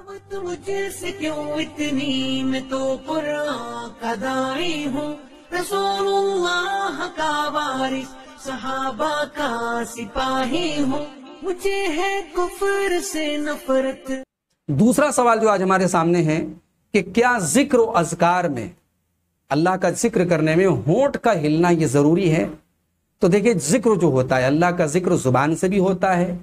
مجھ سے کیوں اتنی، میں تو قرآن کا داعی ہوں، رسول اللہ کا وارث، صحابہ کا سپاہی ہوں، مجھے ہے کفر سے نفرت۔ دوسرا سوال جو آج ہمارے سامنے ہے کہ کیا ذکر و اذکار میں، اللہ کا ذکر کرنے میں ہونٹ کا ہلنا یہ ضروری ہے؟ تو دیکھیں، ذکر جو ہوتا ہے، اللہ کا ذکر زبان سے بھی ہوتا ہے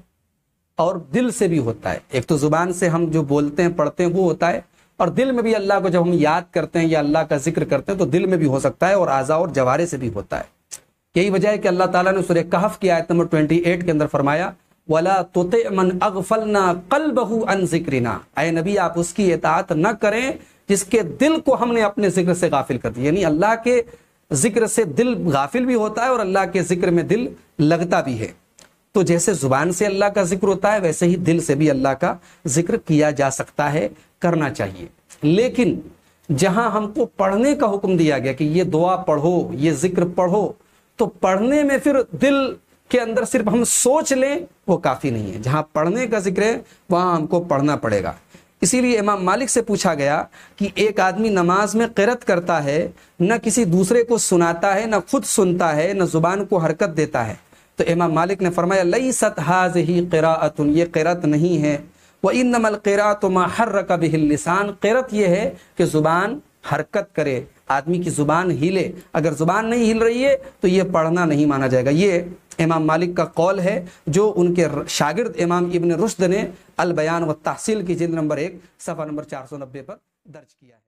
اور دل سے بھی ہوتا ہے۔ ایک تو زبان سے ہم جو بولتے ہیں پڑھتے ہیں وہ ہوتا ہے، اور دل میں بھی اللہ کو جب ہم یاد کرتے ہیں یا اللہ کا ذکر کرتے ہیں تو دل میں بھی ہو سکتا ہے، اور اعضاء اور جوارے سے بھی ہوتا ہے۔ یہی وجہ ہے کہ اللہ تعالیٰ نے سورہ کہف کی آیت نمبر 28 کے اندر فرمایا وَلَا تُطِعْ مَنْ أَغْفَلْنَا قَلْبَهُ عَنْ ذِكْرِنَا، اے نبی آپ اس کی اطاعت نہ کریں جس کے دل کو ہم نے اپنے ذکر سے غافل کر دیا۔ یعنی اللہ کے ذکر سے دل غافل بھی ہوتا ہے اور اللہ کے ذکر میں دل لگتا بھی ہے۔ تو جیسے زبان سے اللہ کا ذکر ہوتا ہے ویسے ہی دل سے بھی اللہ کا ذکر کیا جا سکتا ہے، کرنا چاہیے۔ لیکن جہاں ہم کو پڑھنے کا حکم دیا گیا کہ یہ دعا پڑھو، یہ ذکر پڑھو، تو پڑھنے میں پھر دل کے اندر صرف ہم سوچ لیں وہ کافی نہیں ہے۔ جہاں پڑھنے کا ذکر ہے وہاں ہم کو پڑھنا پڑے گا۔ اسی لیے امام مالک سے پوچھا گیا کہ ایک آدمی نماز میں قرأت کرتا ہے، نہ کسی دوسرے کو سناتا ہے، نہ خود سنتا ہے، نہ زبان کو حرکت دیتا ہے، تو امام مالک نے فرمایا لیست ھذہ قراءۃ، یہ قرأت نہیں ہے، وانما القراءۃ ما حرک بہ اللسان، قرأت یہ ہے کہ زبان حرکت کرے، آدمی کی زبان ہلے۔ اگر زبان نہیں ہل رہی ہے تو یہ پڑھنا نہیں مانا جائے گا۔ یہ امام مالک کا قول ہے جو ان کے شاگرد امام ابن رشد نے البیان والتحصیل کی جلد نمبر 1 صفحہ نمبر 490 پر درج کیا ہے۔